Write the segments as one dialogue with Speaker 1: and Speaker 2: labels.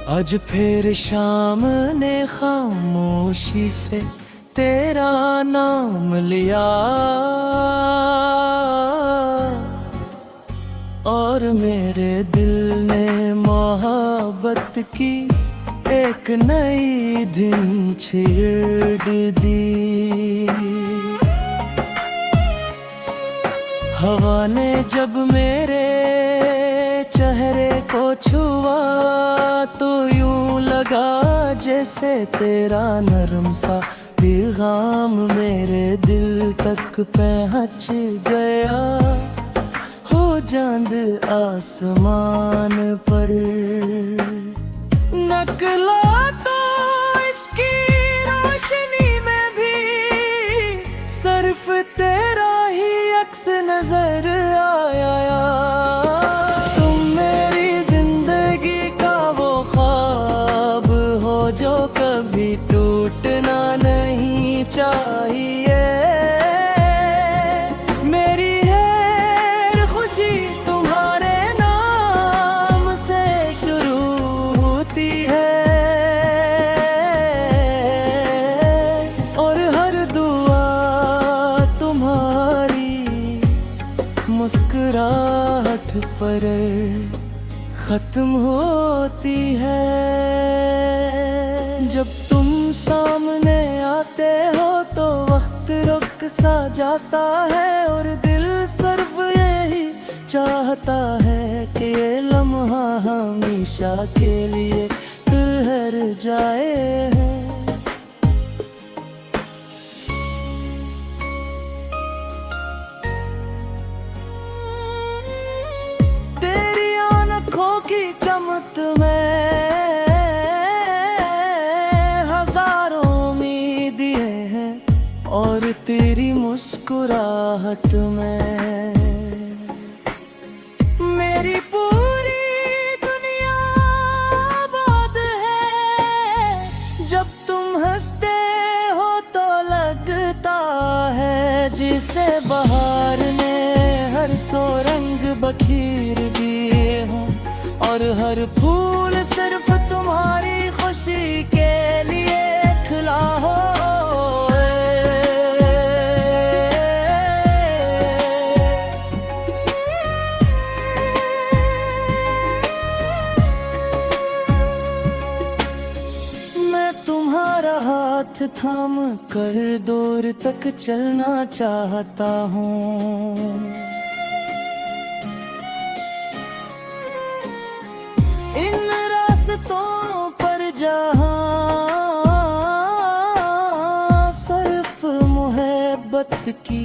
Speaker 1: आज फिर शाम ने खामोशी से तेरा नाम लिया और मेरे दिल ने मोहब्बत की एक नई दिन छेड़ दी। हवा ने जब मेरे चेहरे को छुआ तो यूं लगा जैसे तेरा नरम सा पैगाम मेरे दिल तक पहुंच गया हो चांद आसमान पर नकला तो इसकी रोशनी में भी सिर्फ तेरा ही अक्स नजर आया। तुम मेरी जिंदगी का वो ख्वाब हो जो कभी टूटना नहीं चाहिए। मेरी हर खुशी तुम्हारे नाम से शुरू होती है और हर दुआ तुम्हारी मुस्कुराहट पर खत्म होती है। जब तुम सामने आते हो तो वक्त रुक सा जाता है और दिल सिर्फ यही चाहता है कि ये लम्हा हमेशा के लिए ठहर जाए। तेरी आँखों की चमक में हजारों उम्मीदें हैं और तेरी मुस्कुराहट में मेरी पूरी दुनिया आबाद है। जब तुम हंसते हो तो लगता है जिसे बहार ने हर सो रंग बखेर दिए हों और हर फूल सिर्फ तुम्हारी खुशी के लिए खिला हो। मैं तुम्हारा हाथ थाम कर दूर तक चलना चाहता हूँ। इन रास्तों पर जहाँ सिर्फ मोहब्बत की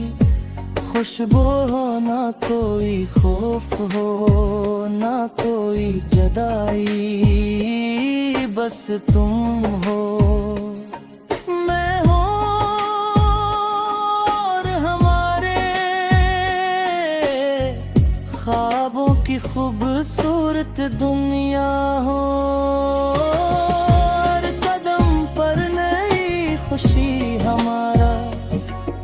Speaker 1: खुशबू हो, ना कोई खौफ हो ना कोई जुदाई, बस तुम हो मैं हूँ और हमारे ख्वाबों की खूबसूरत दुनिया हो। हर कदम पर नई खुशी हमारा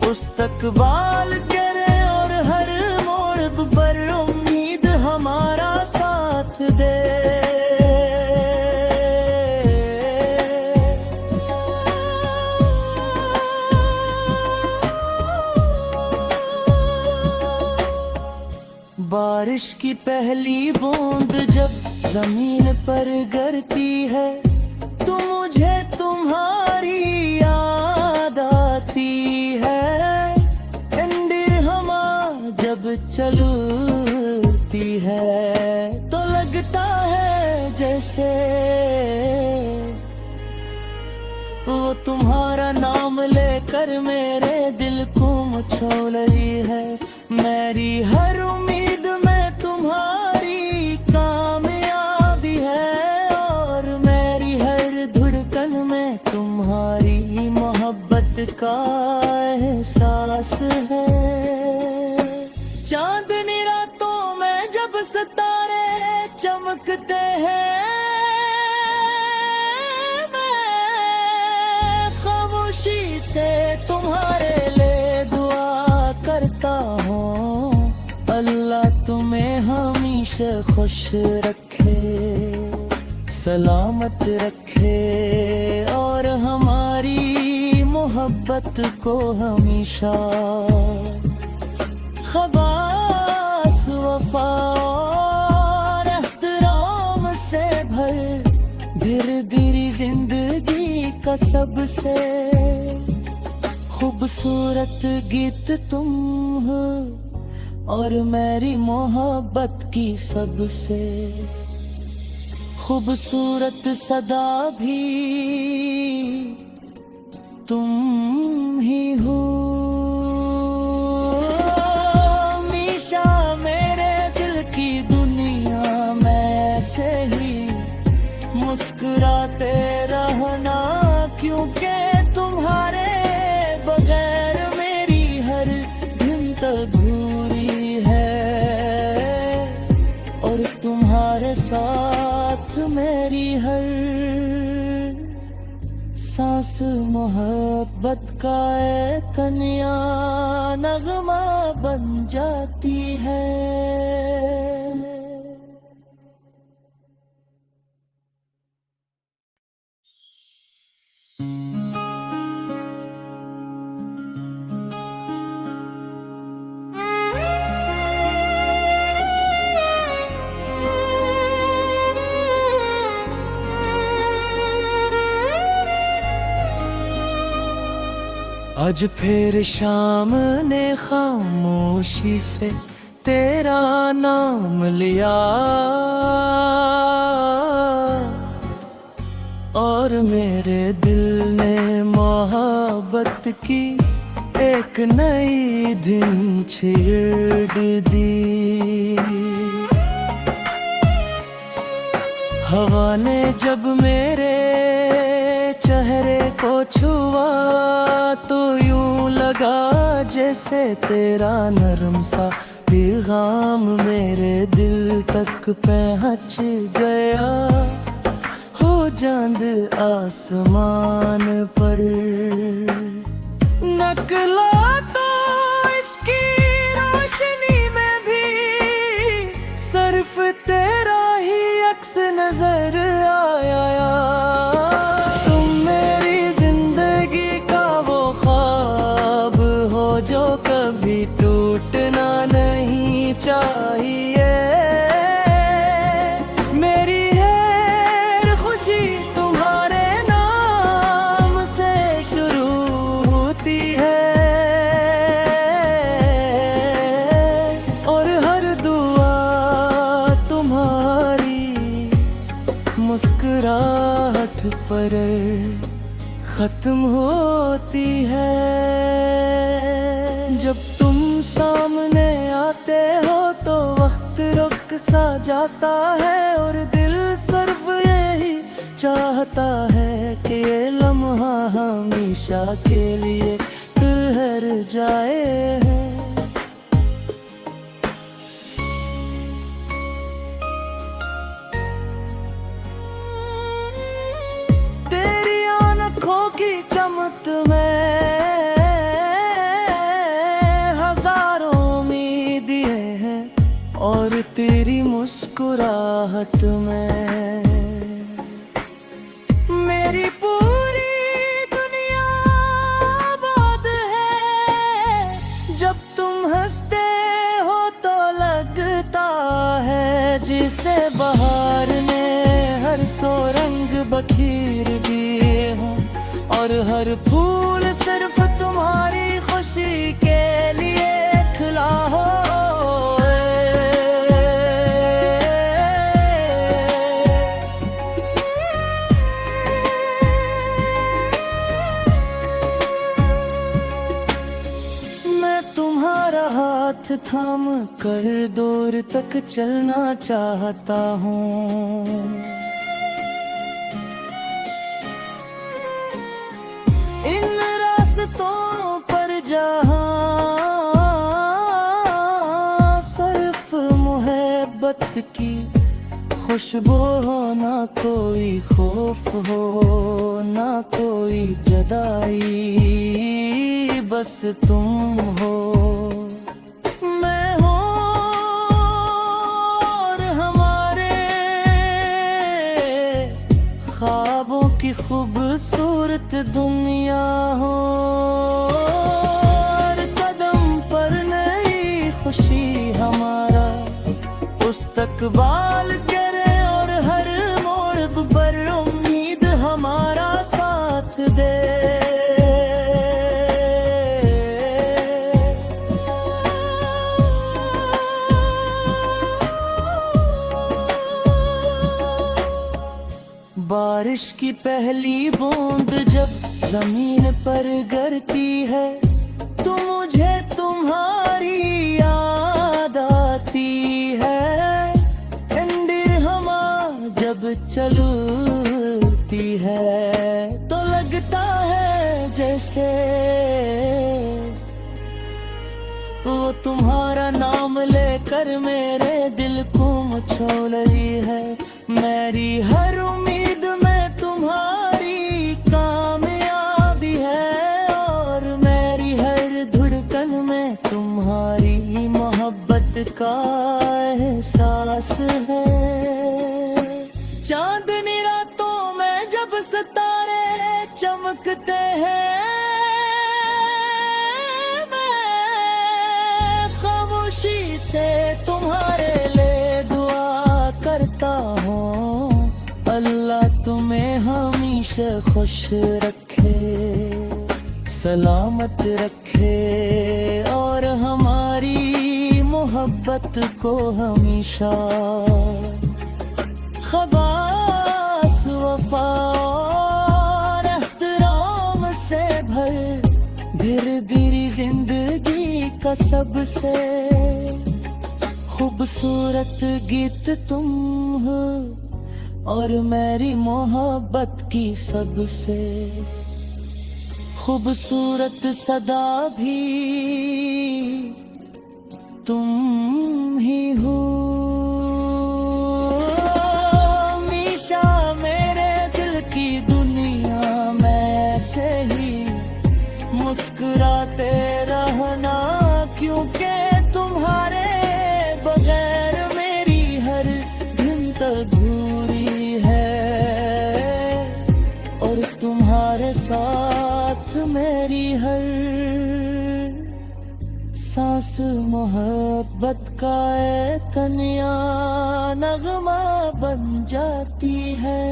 Speaker 1: मुस्तकबाल करे और हर मोड़ पर उम्मीद हमारा साथ दे। बारिश की पहली बूंद जब जमीन पर गिरती है तो मुझे तुम्हारी याद आती है। इंदिर हमा जब चलती है तो लगता है जैसे वो तुम्हारा नाम लेकर मेरे दिल को मचो रही है। मेरी हर उम्मीद में तुम्हारी कामयाबी है और मेरी हर धड़कन में तुम्हारी मोहब्बत का एहसास है। चांदनी रातों में जब सितारे चमकते हैं मैं खामोशी से तुम्हारे लिए दुआ करता हूँ। अल्लाह तुम्हें हमेशा खुश रखे। सलामत रखे और हमारी मोहब्बत को हमेशा खबास वफा और एहतराम से भर दिरी जिंदगी का सबसे खूबसूरत गीत तुम हो और मेरी मोहब्बत की सबसे खूबसूरत सदा भी तुम ही हो। हमेशा मेरे दिल की दुनिया में ऐसे ही मुस्कुराते रहना, क्योंकि तुम्हारे बगैर मेरी हर दिन अधूरी है और तुम्हारे साथ मेरी हर सांस मोहब्बत का एक कन्या नगमा बन जाती है। आज फिर शाम ने खामोशी से तेरा नाम लिया और मेरे दिल ने मोहब्बत की एक नई दिन छेड़ दी। हवा ने जब मेरे चेहरे को छुआ तो यूं लगा जैसे तेरा नरम सा पैगाम मेरे दिल तक पहुंच गया हो चांद आसमान पर नकला तो इसकी रोशनी में भी सिर्फ तेरा ही अक्स नजर आया। तुम मेरी जिंदगी का वो ख्वाब हो जो कभी टूटना नहीं चाहिए। मेरी हर खुशी तुम्हारे नाम से शुरू होती है और हर दुआ तुम्हारी मुस्कुराहट पर खत्म होती है। जब तुम सामने आते हो तो वक्त रुक सा जाता है और दिल सिर्फ यही चाहता है कि ये लम्हा हमेशा के लिए ठहर जाए। तेरी आँखों की चमक में हजारों उम्मीदें हैं और तेरी मुस्कुराहट में मेरी पूरी दुनिया आबाद है। जब तुम हंसते हो तो लगता है जिसे बहार ने हर सो रंग बखेर दिए हों और हर फूल सिर्फ तुम्हारी खुशी के लिए खिला हो। मैं तुम्हारा हाथ थाम कर दूर तक चलना चाहता हूँ। इन रास्तों पर जहाँ सिर्फ मोहब्बत की खुशबू हो, ना कोई खौफ हो ना कोई जुदाई, बस तुम हो मैं हूँ और हमारे खूबसूरत दुनिया हो, और कदम पर नई खुशी हमारा मुस्तकबाल करे, और हर मोड़ पर उम्मीद हमारा साथ दे। बारिश की पहली बूंद जब जमीन पर गिरती है, तो मुझे तुम्हारी याद आती है। ठंडी हवा जब चलती है तो लगता है जैसे वो तुम्हारा नाम लेकर मेरे दिल को मचो रही है। मेरी हर उम्मीद में तुम्हारी कामयाबी है, और मेरी हर धड़कन में तुम्हारी मोहब्बत का एहसास है। चांदनी रातों में जब सितारे चमकते हैं, मैं खामोशी से तुम्हारे लिए दुआ करता हूँ। अल्लाह तुम्हें हमेशा खुश रखे, सलामत रखे, और हमारी मोहब्बत को हमेशा खबास वफा और एहतराम से भर दी जिंदगी का सबसे खूबसूरत गीत तुम हो, और मेरी मोहब्बत की सबसे खूबसूरत सदा भी तुम ही हो। हमेशा मेरे दिल की दुनिया में ऐसे ही मुस्कुराते रहना, क्योंकि तुम्हारे बगैर मेरी हर दिन अधूरी है, और तुम्हारे साथ मेरी हर सांस मोहब्बत का एक नया नगमा बन जाती है।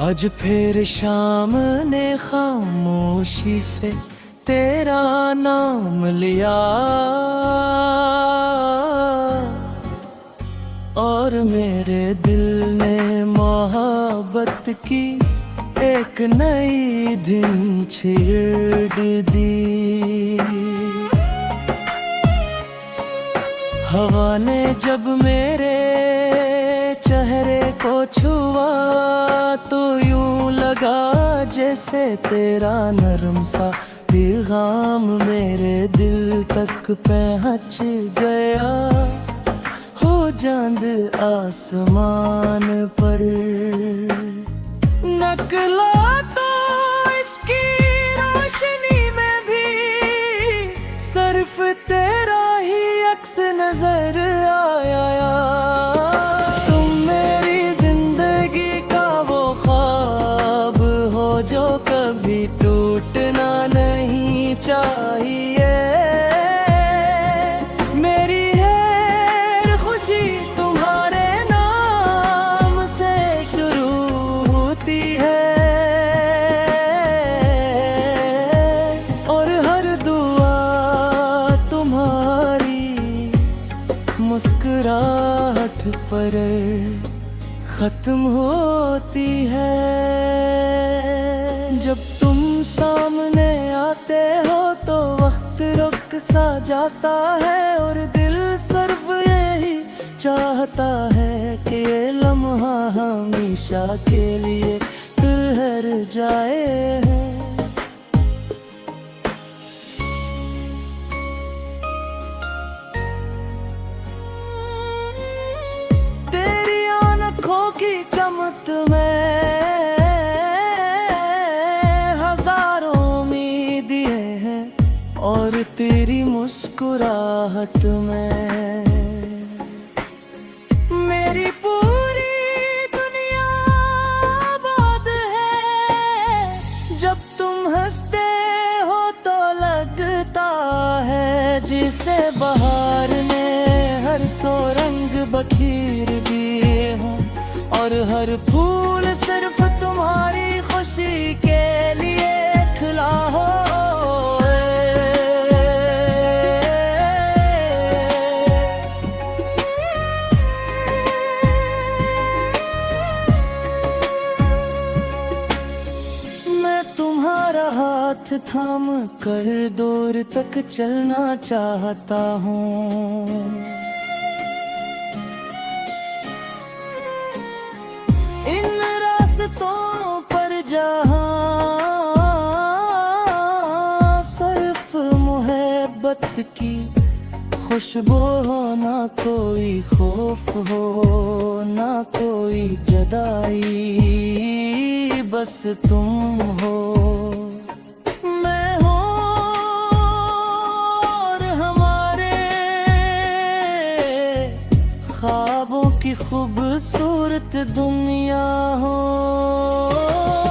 Speaker 1: आज फिर शाम ने खामोशी से तेरा नाम लिया, और मेरे दिल ने मोहब्बत की एक नई दिन छेड़ दी। हवा ने जब मेरे चेहरे को छुआ, तो यूं लगा जैसे तेरा नरम सा पैगाम मेरे दिल तक पहुंच गया। हो चांद आसमान पर नकला, तो इसकी रोशनी में भी सिर्फ तेरा ही अक्स नजर आया। तुम मेरी जिंदगी का वो ख्वाब हो जो कभी टूटना नहीं चाहिए। मेरी हर खुशी तुम्हारे नाम से शुरू होती है, और हर दुआ तुम्हारी मुस्कुराहट पर खत्म होती है। जब तुम सामने आते हो तो वक्त रुक सा जाता है, और दिल सिर्फ यही चाहता है कि ये लम्हा हमेशा के लिए ठहर जाए। तेरी मुस्कुराहट में मेरी पूरी दुनिया आबाद है। जब तुम हंसते हो तो लगता है जिसे बहार ने हर सो रंग बखेर दिए हों, और हर फूल सिर्फ तुम्हारी खुशी के लिए खिला हो। मैं तुम्हारा हाथ थाम कर दूर तक चलना चाहता हूँ। इन रास्तों पर जहाँ सिर्फ मोहब्बत की खुशबू हो, ना कोई खौफ हो ना कोई जुदाई, बस तुम हो मैं हूँ और हमारे ख्वाबों की खूबसूरत दुनिया हो।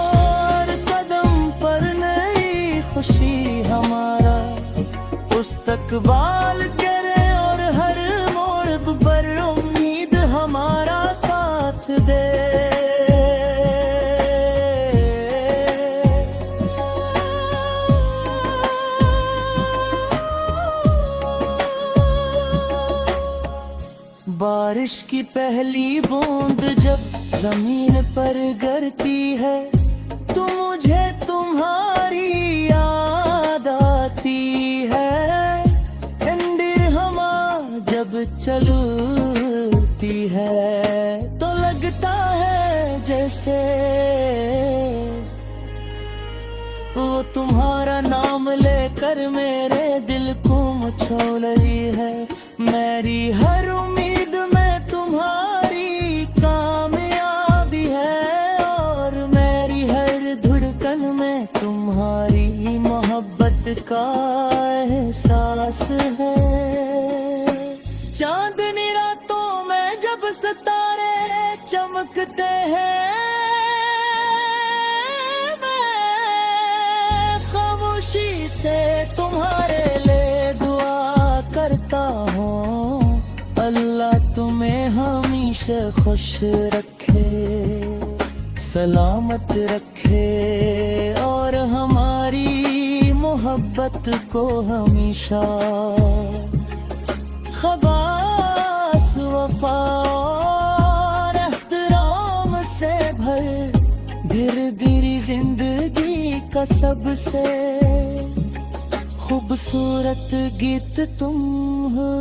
Speaker 1: और कदम पर नई खुशी हमारा मुस्तकबाल करे, और हर मोड़ पर उम्मीद हमारा साथ दे। बारिश की पहली बूंद जब जमीन पर गिरती है तो मुझे तुम्हारी याद आती है। इंदिर हवा जब चलती है तो लगता है जैसे वो तुम्हारा नाम लेकर मेरे दिल को मचोल रही है। मेरी हर उम्मीद में तुम्हारी कामयाबी है, और मेरी हर धड़कन में तुम्हारी मोहब्बत का एहसास है। चांदनी रातों में जब सितारे चमकते हैं, मैं खामोशी से तुम्हारे लिए दुआ करता हूँ। अल्लाह तुम्हें हमेशा खुश रखे, सलामत रखे, और हमारी मोहब्बत को हमेशा खबास वफा और एहतराम से भर दिरी जिंदगी का सबसे खूबसूरत गीत तुम हो,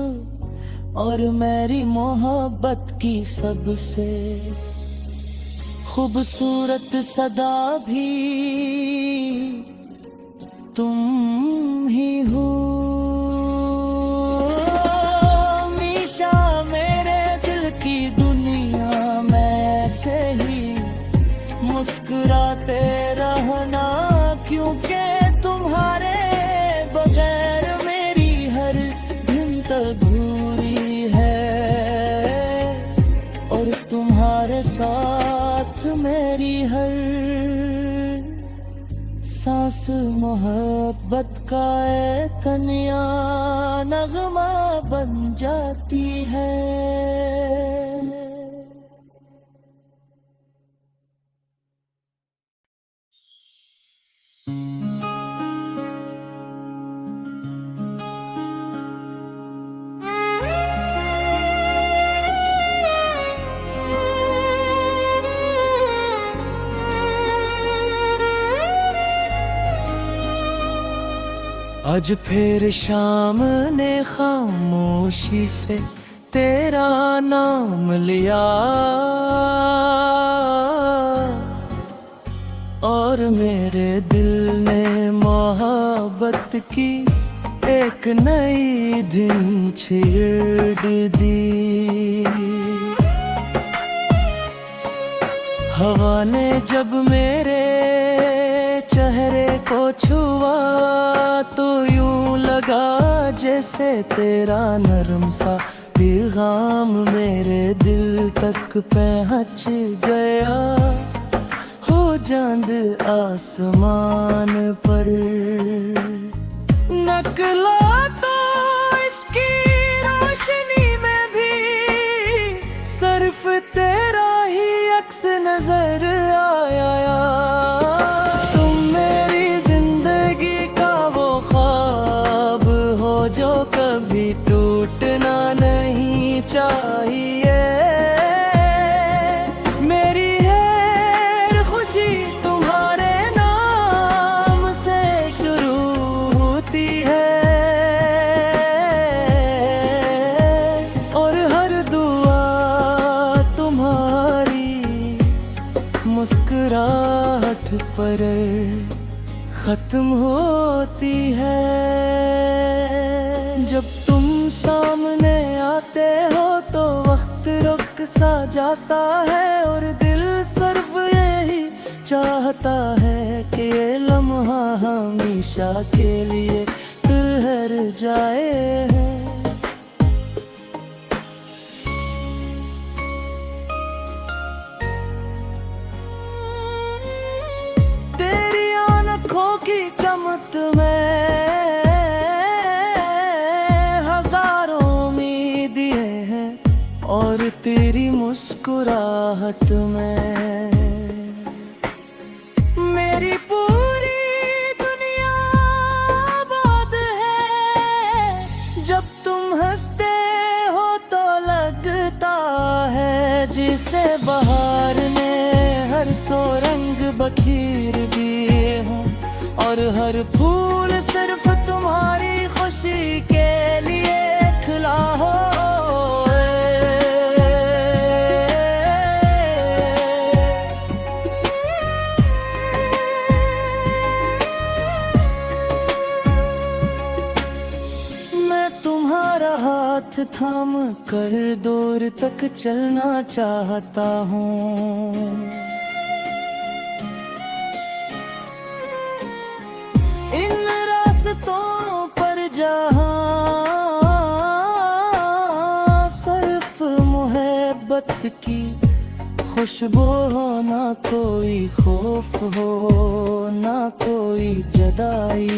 Speaker 1: और मेरी मोहब्बत की सबसे खूबसूरत सदा भी तुम ही हो। हमेशा मेरे दिल की दुनिया में ऐसे ही मुस्कुराते रहना, क्योंकि तुम्हारे बगैर मेरी हर दिन अधूरी है, और तुम्हारे साथ मेरी हर सांस मोहब्बत का एक नया नगमा बन जाती है। आज फिर शाम ने खामोशी से तेरा नाम लिया, और मेरे दिल ने मोहब्बत की एक नई दिन छेड़ दी। हवा ने जब मेरे चेहरे को छुआ तो यूं लगा जैसे तेरा नरम सा पैगाम मेरे दिल तक पहुंच गया हो चांद आसमान पर नकला तो इसकी रोशनी में भी सिर्फ तेरा ही अक्स नजर आया। तुम मेरी जिंदगी का वो ख्वाब हो जो कभी टूटना नहीं चाहिए। मेरी हर खुशी तुम्हारे नाम से शुरू होती है और हर दुआ तुम्हारी मुस्कुराहट पर खत्म होती है। जब तुम सामने आते हो तो वक्त रुक सा जाता है और दिल सिर्फ यही चाहता है कि ये लम्हा हमेशा के लिए ठहर जाए। तेरी आँखों की चमक में हजारों उम्मीदें हैं और तेरी मुस्कुराहट में मेरी पूरी दुनिया आबाद है। जब तुम हंसते हो तो लगता है जिसे बहार ने हर सो रंग बखेर दिए हों और हर फूल सिर्फ तुम्हारी खुशी के लिए खिला हो। मैं तुम्हारा हाथ थाम कर दूर तक चलना चाहता हूँ। इन रास्तों पर जहाँ सिर्फ मोहब्बत की खुशबू हो, ना कोई खौफ हो ना कोई जुदाई,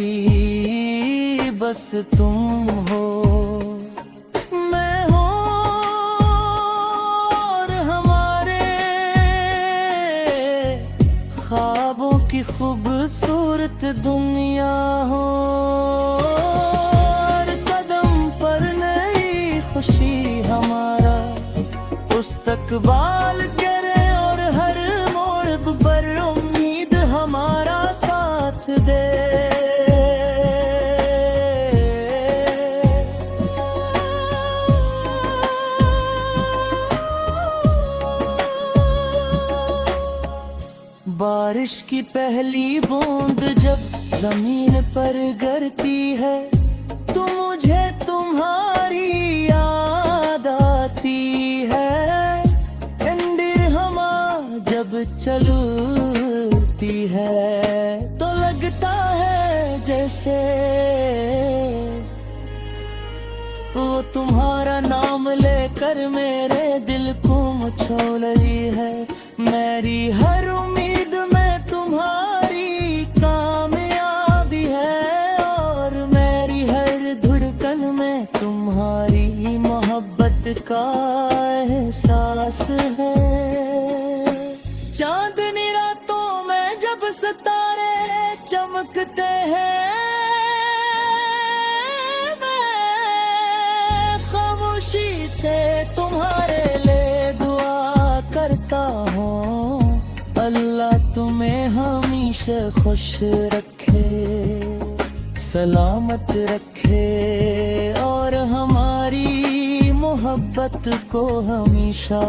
Speaker 1: बस तुम हो मैं हूँ और हमारे ख्वाबों की खूबसूरत दुनिया हो। हर कदम पर नई खुशी हमारा मुस्तकबाल करे और हर मोड़ पर उम्मीद हमारा साथ दे। बारिश की पहली बूंद जब जमीन पर गिरती है तो मुझे तुम्हारी याद आती है। इंदिर हमा जब चलती है तो लगता है जैसे वो तुम्हारा नाम लेकर मेरे दिल को मचोल रही है। मेरी हर उम्मीद में तुम्हारी कामयाबी है और मेरी हर धड़कन में तुम्हारी मोहब्बत का एहसास है। चांदनी रातों में जब सितारे चमकते हैं मैं खामोशी से तुम्हारे लिए दुआ करता हूँ। अल्लाह तुम्हें हमेशा खुश रखे, सलामत रखे और हमारी मोहब्बत को हमेशा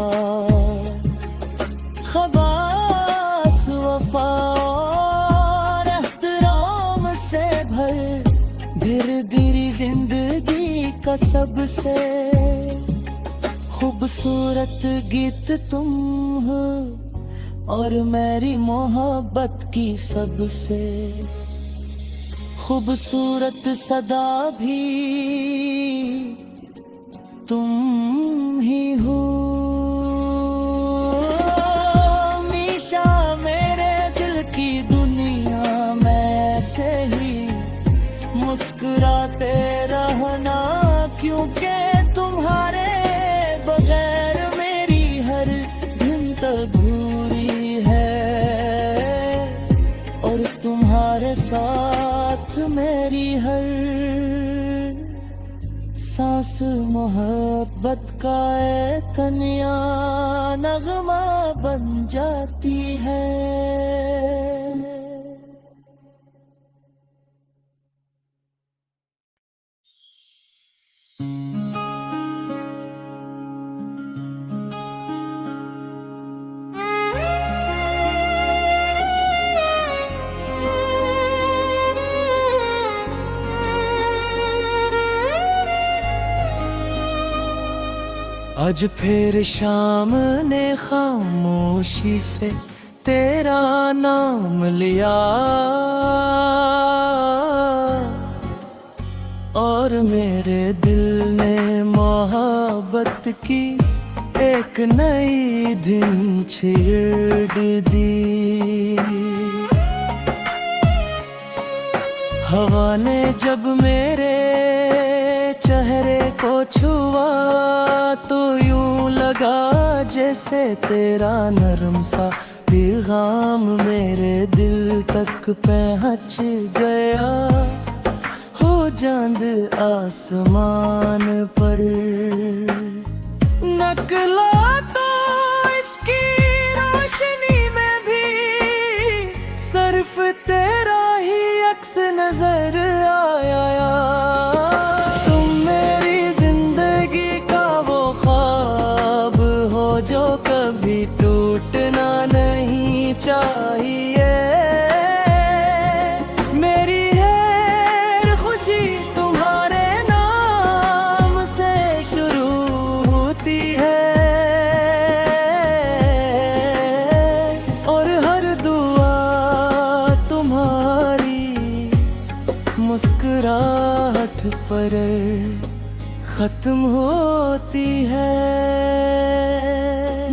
Speaker 1: खबास वफा और एहतराम से भर दिरी जिंदगी का सबसे खूबसूरत गीत तुम हो और मेरी मोहब्बत की सबसे खूबसूरत सदा भी तुम ही हो। मीशा मेरे दिल की दुनिया में ऐसे ही मुस्कुराते रहना, क्योंकि तुम्हारे बगैर मेरी हर दिन अधूरी है, और तुम्हारे साथ मेरी हर सांस मोहब्बत का एक कन्या नगमा बन जाती है। आज फिर शाम ने खामोशी से तेरा नाम लिया, और मेरे दिल ने मोहब्बत की एक नई धुन छेड़ दी। हवा ने जब मेरे चेहरे को छुआ तो यूं लगा जैसे तेरा नरम सा पैगाम मेरे दिल तक पहुंच गया। हो चांद आसमान पर नकला तो इसकी रोशनी में भी सिर्फ तेरा ही अक्स नजर आया। तुम मेरी जिंदगी का वो ख्वाब हो जो कभी टूटना नहीं चाहिए। मेरी हर खुशी तुम्हारे नाम से शुरू होती है, और हर दुआ तुम्हारी मुस्कुराहट पर खत्म होती है।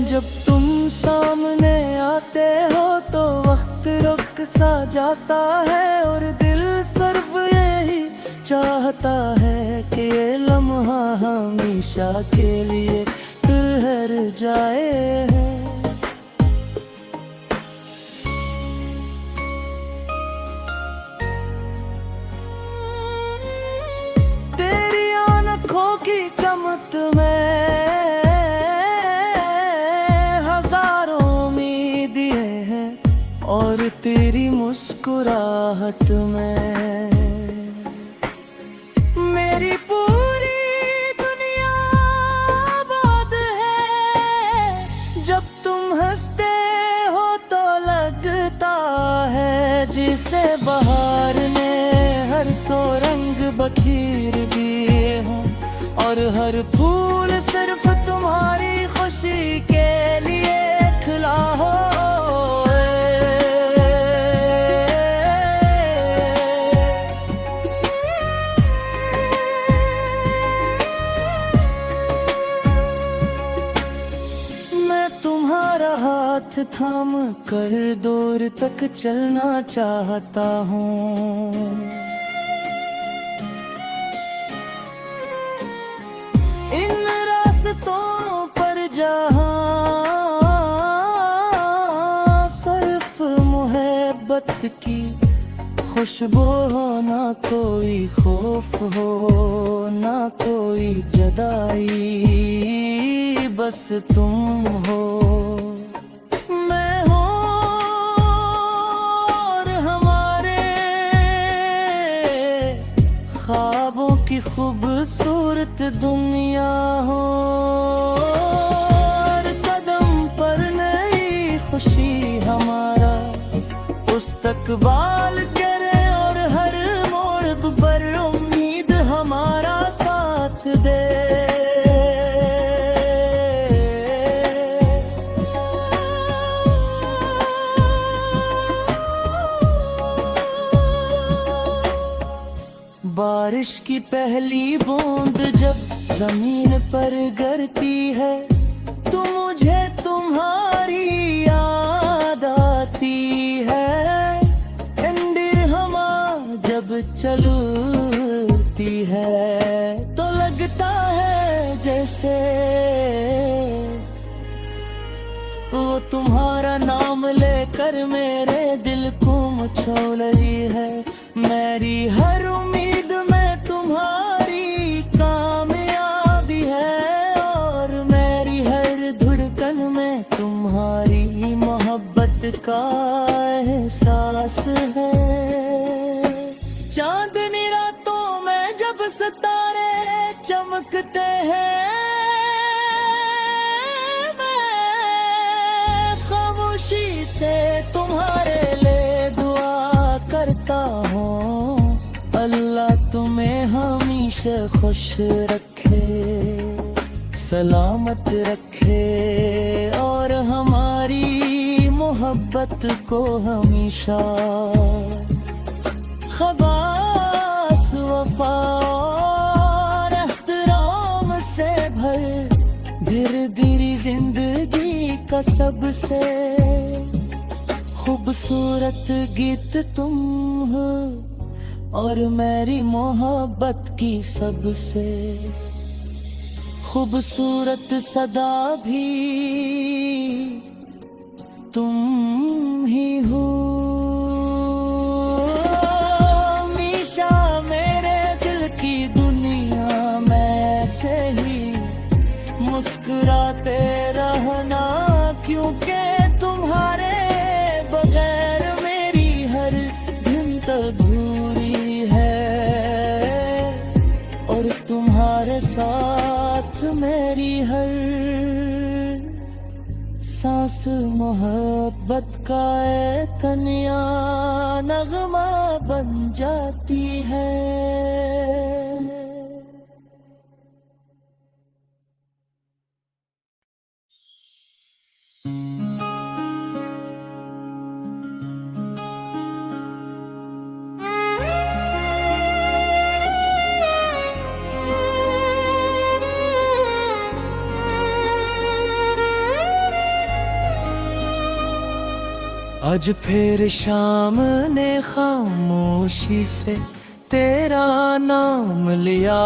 Speaker 1: जब तुम सामने आते हो तो वक्त रुक सा जाता है, और दिल सिर्फ यही चाहता है कि ये लम्हा हमेशा के लिए ठहर जाए। तेरी आँखों की चमक में हजारों उम्मीदें हैं, और तेरी मुस्कुराहट में मेरी पूरी दुनिया आबाद है। जब तुम हंसते हो तो लगता है जिसे बहार ने हर सो रंग बखेर दिए हों, और हर फूल सिर्फ तुम्हारी खुशी के लिए खिला हो। मैं तुम्हारा हाथ थाम कर दूर तक चलना चाहता हूँ। इन रास्तों पर जहाँ सिर्फ मोहब्बत की खुशबू हो, ना कोई खौफ हो ना कोई जुदाई, बस तुम हो मैं हूँ, और हमारे ख्वाबों की खूबसूरत दुनिया हो। हर कदम पर नई खुशी हमारा मुस्तकबाल करे, और हर मोड़ पर उम्मीद हमारा साथ दे। बारिश की पहली बूंद जब जमीन पर गिरती है तो मुझे तुम्हारी याद आती है। इंदिर हवा जब चलती है तो लगता है जैसे वो तुम्हारा नाम लेकर मेरे दिल को मचोल रही है। मेरी हर उम्मीद में तुम्हारी कामयाबी है और मेरी हर धड़कन में तुम्हारी मोहब्बत का एहसास है। चांदनी रातों में जब सितारे चमकते हैं खामोशी से तुम्हारे लिए दुआ करता हूँ। अल्लाह तुम्हें हमेशा खुश रखे, सलामत रखे और हमारी मोहब्बत को हमेशा खबास वफा और एहतराम से भर धीरे जिंदगी का सबसे खूबसूरत गीत तुम हो और मेरी मोहब्बत की सबसे खूबसूरत सदा भी तुम ही हो। हमेशा मेरे दिल की दुनिया में से ही मुस्कुराते रहना, क्योंकि तुम्हारे बगैर मेरी हर दिन अधूरी है और तुम्हारे साथ मेरी हर सांस मोहब्बत का एक नया नगमा बन जाती है। आज फिर शाम ने खामोशी से तेरा नाम लिया।